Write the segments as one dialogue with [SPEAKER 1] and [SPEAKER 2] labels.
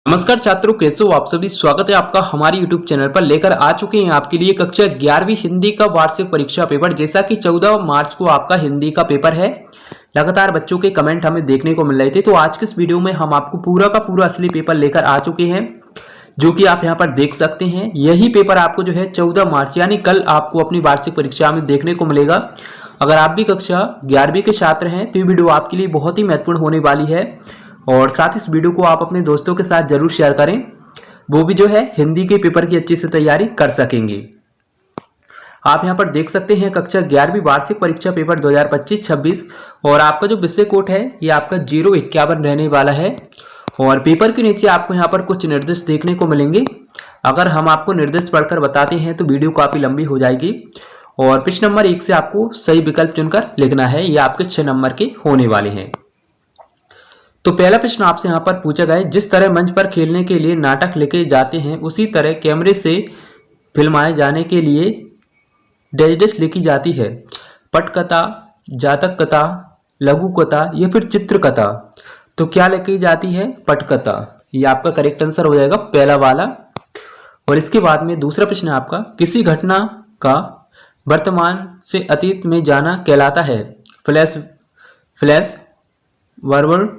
[SPEAKER 1] नमस्कार छात्रों, कैसे हो आप सभी। स्वागत है आपका हमारे YouTube चैनल पर। लेकर आ चुके हैं आपके लिए कक्षा 11वीं हिंदी का वार्षिक परीक्षा पेपर। जैसा कि 14 मार्च को आपका हिंदी का पेपर है। लगातार बच्चों के कमेंट हमें देखने को मिल रहे थे, तो आज के इस वीडियो में हम आपको पूरा का पूरा असली पेपर लेकर आ चुके हैं, जो कि आप यहाँ पर देख सकते हैं। यही पेपर आपको जो है 14 मार्च यानी कल आपको अपनी वार्षिक परीक्षा में देखने को मिलेगा। अगर आप भी कक्षा 11वीं के छात्र हैं तो ये वीडियो आपके लिए बहुत ही महत्वपूर्ण होने वाली है, और साथ इस वीडियो को आप अपने दोस्तों के साथ जरूर शेयर करें, वो भी जो है हिंदी के पेपर की अच्छी से तैयारी कर सकेंगे। आप यहाँ पर देख सकते हैं कक्षा 11वीं वार्षिक परीक्षा पेपर 2025-26, और आपका जो विषय कोड है ये आपका 051 रहने वाला है। और पेपर के नीचे आपको यहाँ पर कुछ निर्देश देखने को मिलेंगे। अगर हम आपको निर्देश पढ़कर बताते हैं तो वीडियो काफ़ी लंबी हो जाएगी, और प्रश्न नंबर 1 से आपको सही विकल्प चुनकर लिखना है। ये आपके 6 नंबर के होने वाले हैं। तो पहला प्रश्न आपसे यहाँ पर पूछा गया है, जिस तरह मंच पर खेलने के लिए नाटक लेके जाते हैं उसी तरह कैमरे से फिल्माए जाने के लिए डैश लिखी जाती है। पटकथा, जातक कथा, लघु कथा या फिर चित्रकथा। तो क्या लिखी जाती है? पटकथा। ये आपका करेक्ट आंसर हो जाएगा पहला वाला। और इसके बाद में दूसरा प्रश्न है आपका, किसी घटना का वर्तमान से अतीत में जाना कहलाता है? फ्लैश फॉरवर्ड,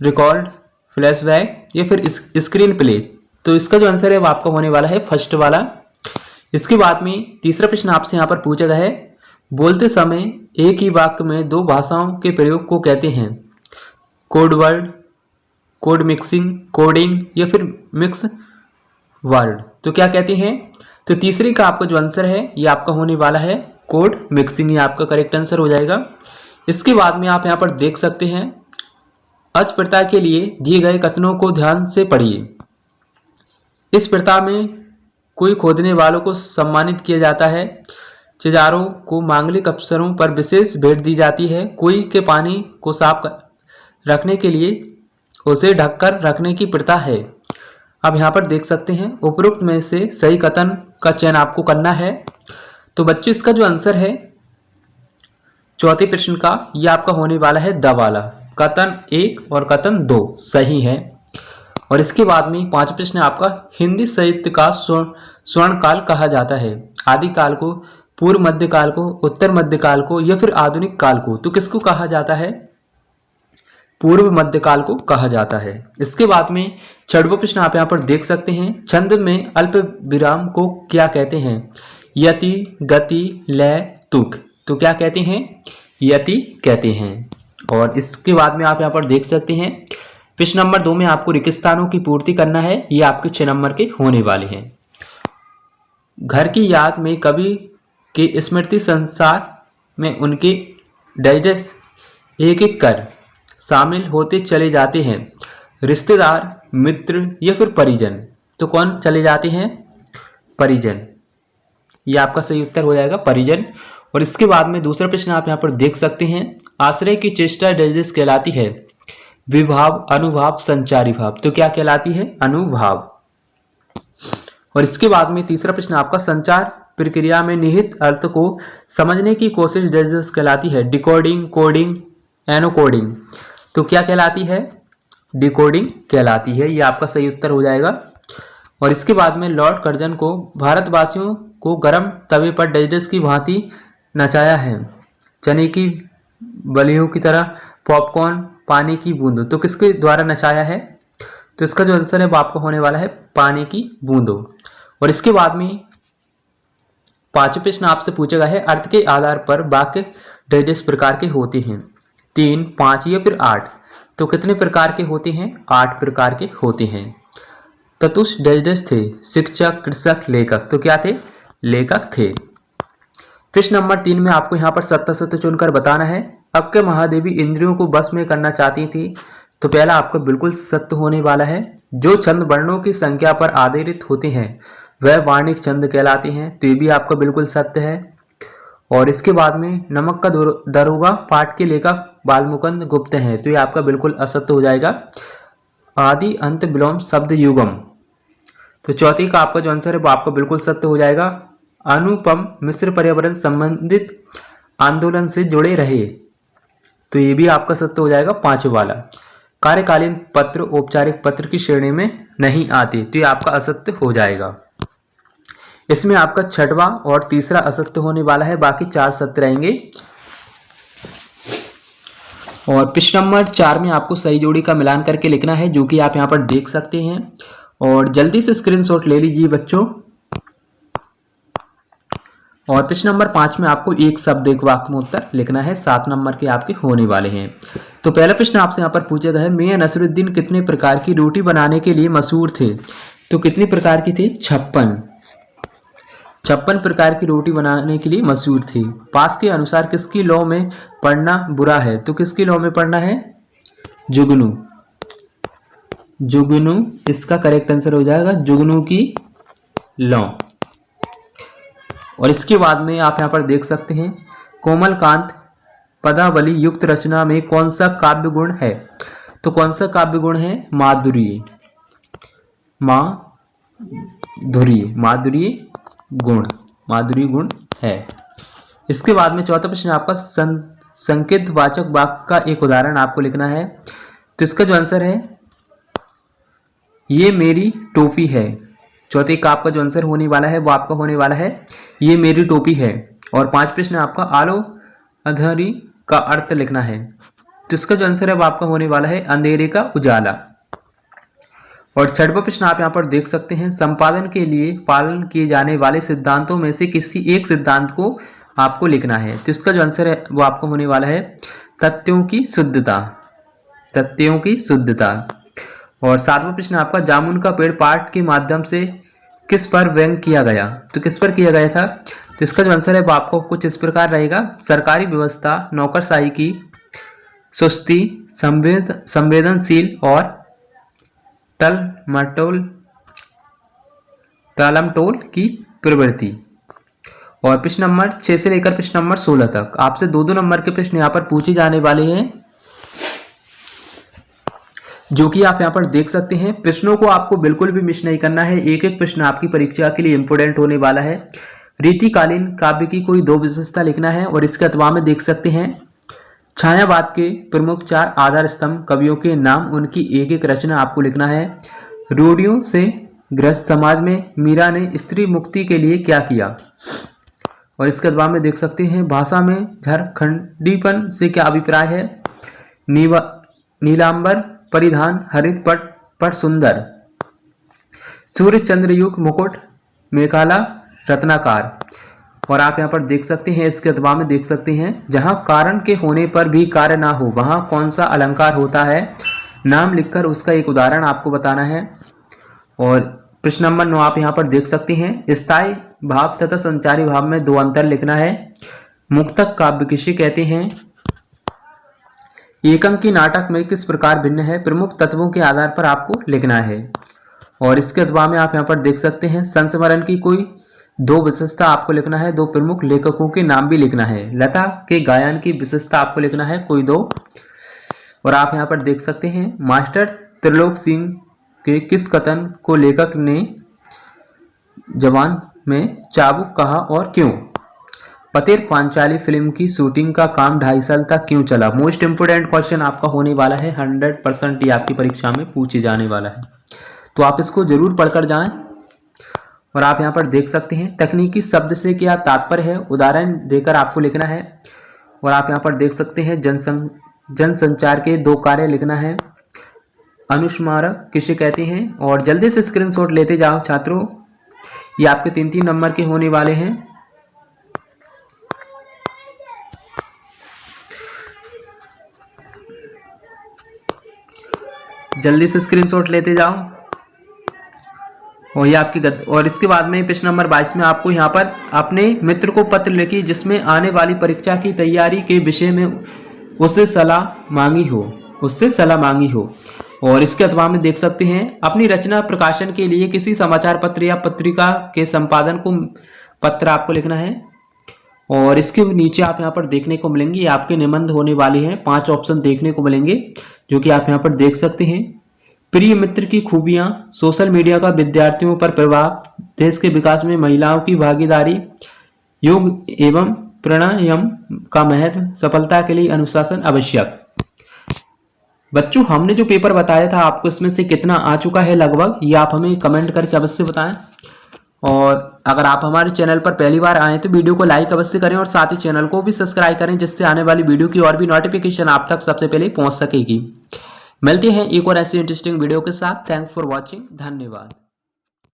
[SPEAKER 1] रिकॉर्ड, फ्लैशबैक या फिर स्क्रीन प्ले। तो इसका जो आंसर है वो आपका होने वाला है फर्स्ट वाला। इसके बाद में तीसरा प्रश्न आपसे यहाँ पर पूछा गया है, बोलते समय एक ही वाक्य में दो भाषाओं के प्रयोग को कहते हैं? Code word, code mixing, coding या फिर मिक्स वर्ड। तो क्या कहते हैं? तो तीसरे का आपका जो आंसर है ये आपका होने वाला है कोड मिक्सिंग। ये आपका करेक्ट आंसर हो जाएगा। इसके बाद में आप यहाँ पर देख सकते हैं, अच प्रथा के लिए दिए गए कथनों को ध्यान से पढ़िए। इस प्रथा में कोई खोदने वालों को सम्मानित किया जाता है, चिजारों को मांगलिक अवसरों पर विशेष भेंट दी जाती है, कोई के पानी को साफ रखने के लिए उसे ढककर रखने की प्रथा है। अब यहाँ पर देख सकते हैं उपरोक्त में से सही कथन का चयन आपको करना है। तो बच्चों इसका जो आंसर है चौथे प्रश्न का यह आपका होने वाला है द वाला। कथन 1 और कथन 2 सही है। और इसके बाद में पांचवा प्रश्न आपका, हिंदी साहित्य का स्वर्ण काल कहा जाता है? आदिकाल को, पूर्व मध्यकाल को, उत्तर मध्यकाल को या फिर आधुनिक काल को। तो किसको कहा जाता है? पूर्व मध्यकाल को कहा जाता है। इसके बाद में छठवां प्रश्न आप यहाँ पर देख सकते हैं, छंद में अल्प विराम को क्या कहते हैं? यति, गति, लय, तुक। तो क्या कहते हैं? यति कहते हैं। और इसके बाद में आप यहाँ पर देख सकते हैं प्रश्न नंबर 2 में आपको रिक्त स्थानों की पूर्ति करना है। ये आपके 6 नंबर के होने वाले हैं। घर की याद में कवि के स्मृति संसार में उनके डैश एक एक कर शामिल होते चले जाते हैं? रिश्तेदार, मित्र या फिर परिजन। तो कौन चले जाते हैं? परिजन। ये आपका सही उत्तर हो जाएगा परिजन। और इसके बाद में दूसरा प्रश्न आप यहाँ पर देख सकते हैं, आश्रय की चेष्टा डैश कहलाती है? विभाव, अनुभाव, संचारी भाव। तो क्या कहलाती है? अनुभाव। और इसके बाद में तीसरा प्रश्न आपका, संचार प्रक्रिया में निहित अर्थ को समझने की कोशिश डैश कहलाती है? Decoding, coding, encoding. तो क्या कहलाती है? डिकोडिंग कहलाती है। ये आपका सही उत्तर हो जाएगा। और इसके बाद में लॉर्ड कर्जन को भारतवासियों को गर्म तवे पर डैश की भांति नचाया है? चने की बलियों की तरह, पॉपकॉर्न, पानी की बूंदों। तो किसके द्वारा नचाया है? तो इसका जो आंसर है वो आपका होने वाला है पानी की बूंदों। और इसके बाद में पांचवें प्रश्न आपसे पूछा गया है, अर्थ के आधार पर वाक्य डैश प्रकार के होते हैं? 3, 5 या फिर 8। तो कितने प्रकार के होते हैं? 8 प्रकार के होते हैं। ततुष डैश थे? शिक्षक, कृषक, लेखक। तो क्या थे? लेखक थे। प्रश्न नंबर 3 में आपको यहाँ पर सत्य सत्य चुनकर बताना है। अक्के महादेवी इंद्रियों को बस में करना चाहती थी? तो पहला आपका बिल्कुल सत्य होने वाला है। जो छंद वर्णों की संख्या पर आधारित होते हैं वह वार्णिक छंद कहलाते हैं। तो ये भी आपका बिल्कुल सत्य है। और इसके बाद में नमक का दरोगा पाठ के लेखक बालमुकुंद गुप्त हैं। तो ये आपका बिल्कुल असत्य हो जाएगा। आदि अंत विलोम शब्द युगम। तो चौथी का आपका जो आंसर है वो आपका बिल्कुल सत्य हो जाएगा। अनुपम मिश्र पर्यावरण संबंधित आंदोलन से जुड़े रहे। तो ये भी आपका सत्य हो जाएगा 5 वाला। कार्यकालीन पत्र औपचारिक पत्र की श्रेणी में नहीं आते, तो ये आपका असत्य हो जाएगा। इसमें आपका छठवां और तीसरा असत्य होने वाला है, बाकी 4 सत्य रहेंगे। और प्रश्न नंबर 4 में आपको सही जोड़ी का मिलान करके लिखना है, जो कि आप यहाँ पर देख सकते हैं। और जल्दी से स्क्रीनशॉट ले लीजिए बच्चों। और प्रश्न नंबर 5 में आपको एक शब्द एक वाक्य में उत्तर लिखना है। 7 नंबर के आपके होने वाले हैं। तो पहला प्रश्न आपसे यहाँ पर पूछा गया है, मियां नसरुद्दीन कितने प्रकार की रोटी बनाने के लिए मशहूर थे? तो कितनी प्रकार की थी? 56 प्रकार की रोटी बनाने के लिए मशहूर थी। पास के अनुसार किसकी लौ में पढ़ना बुरा है? तो किसकी लौ में पढ़ना है? जुगनू। जुगनू इसका करेक्ट आंसर हो जाएगा, जुगनू की लौ। और इसके बाद में आप यहाँ पर देख सकते हैं, कोमलकांत पदावली युक्त रचना में कौन सा काव्य गुण है? तो कौन सा काव्य गुण है? माधुर्य। माधुर्य गुण है। इसके बाद में चौथा प्रश्न आपका संकेत वाचक वाक्य का एक उदाहरण आपको लिखना है। तो इसका जो आंसर है, ये मेरी टोपी है। चौथे का आपका जो आंसर होने वाला है वो आपका होने वाला है, ये मेरी टोपी है। और 5 प्रश्न आपका आलो अंधेरी का अर्थ लिखना है। तो इसका जो आंसर है वो आपका होने वाला है, अंधेरे का उजाला। और 6वां प्रश्न आप यहाँ पर देख सकते हैं, संपादन के लिए पालन किए जाने वाले सिद्धांतों में से किसी एक सिद्धांत को आपको लिखना है। तो इसका जो आंसर है वो आपको होने वाला है, तथ्यों की शुद्धता। और 7वां प्रश्न आपका, जामुन का पेड़ पाठ के माध्यम से किस पर व्यंग किया गया? तो किस पर किया गया था? तो इसका जो आंसर है वो आपको कुछ इस प्रकार रहेगा, सरकारी व्यवस्था, नौकरशाही की सुस्ती, संवेदनशील और टालमटोल की प्रवृत्ति। और प्रश्न नंबर 6 से लेकर प्रश्न नंबर 16 तक आपसे 2-2 नंबर के प्रश्न यहाँ पर पूछे जाने वाले हैं, जो कि आप यहाँ पर देख सकते हैं। प्रश्नों को आपको बिल्कुल भी मिस नहीं करना है, एक एक प्रश्न आपकी परीक्षा के लिए इंपोर्टेंट होने वाला है। रीतिकालीन काव्य की कोई 2 विशेषता लिखना है। और इसके अथवा में देख सकते हैं, छायावाद के प्रमुख 4 आधार स्तंभ कवियों के नाम, उनकी एक एक रचना आपको लिखना है। रूढ़ियों से ग्रस्त समाज में मीरा ने स्त्री मुक्ति के लिए क्या किया? और इसके अथवा में देख सकते हैं, भाषा में झारखंडीपन से क्या अभिप्राय है? नीलांबर परिधान हरित पट पर सुंदर, सूर्य चंद्रयुग मुकुट मेकाला रत्नाकार। और आप यहाँ पर देख सकते हैं, इसके अथवा में देख सकते हैं, जहां कारण के होने पर भी कार्य ना हो वहां कौन सा अलंकार होता है? नाम लिखकर उसका एक उदाहरण आपको बताना है। और प्रश्न नंबर 9 आप यहाँ पर देख सकते हैं, स्थायी भाव तथा संचारी भाव में 2 अंतर लिखना है। मुक्तक काव्य किसे कहते हैं? एकांकी नाटक में किस प्रकार भिन्न है? प्रमुख तत्वों के आधार पर आपको लिखना है। और इसके अथवा में आप यहाँ पर देख सकते हैं, संस्मरण की कोई 2 विशेषता आपको लिखना है। 2 प्रमुख लेखकों के नाम भी लिखना है। लता के गायन की विशेषता आपको लिखना है, कोई 2। और आप यहाँ पर देख सकते हैं, मास्टर त्रिलोक सिंह के किस कथन को लेखक ने जवान में चाबुक कहा और क्यों? पतेर पांचाली फिल्म की शूटिंग का काम 2.5 साल तक क्यों चला? मोस्ट इंपोर्टेंट क्वेश्चन आपका होने वाला है, 100% ये आपकी परीक्षा में पूछे जाने वाला है, तो आप इसको जरूर पढ़कर जाएं। और आप यहाँ पर देख सकते हैं, तकनीकी शब्द से क्या तात्पर्य है? उदाहरण देकर आपको लिखना है। और आप यहाँ पर देख सकते हैं, जनसंचार के 2 कार्य लिखना है। अनुस्मारक किसे कहते हैं? और जल्दी से स्क्रीनशॉट लेते जाओ छात्रों, ये आपके 3-3 नंबर के होने वाले हैं। जल्दी से स्क्रीनशॉट लेते जाओ। और ये आपकी और इसके बाद में प्रश्न नंबर 22 में आपको यहाँ पर अपने मित्र को पत्र लिखिए जिसमें आने वाली परीक्षा की तैयारी के विषय में उससे सलाह मांगी हो। और इसके अथवा में देख सकते हैं, अपनी रचना प्रकाशन के लिए किसी समाचार पत्र या पत्रिका के संपादन को पत्र आपको लिखना है। और इसके नीचे आप यहाँ पर देखने को मिलेंगे, ये आपके निबंध होने वाले हैं। 5 ऑप्शन देखने को मिलेंगे, जो कि आप यहाँ पर देख सकते हैं। प्रिय मित्र की खूबियां, सोशल मीडिया का विद्यार्थियों पर प्रभाव, देश के विकास में महिलाओं की भागीदारी, योग एवं प्राणायाम का महत्व, सफलता के लिए अनुशासन आवश्यक। बच्चों हमने जो पेपर बताया था आपको इसमें से कितना आ चुका है लगभग, ये आप हमें कमेंट करके अवश्य बताएं। और अगर आप हमारे चैनल पर पहली बार आए तो वीडियो को लाइक अवश्य करें और साथ ही चैनल को भी सब्सक्राइब करें, जिससे आने वाली वीडियो की और भी नोटिफिकेशन आप तक सबसे पहले पहुंच सकेगी। मिलते हैं एक और ऐसी इंटरेस्टिंग वीडियो के साथ। Thanks for watching. धन्यवाद।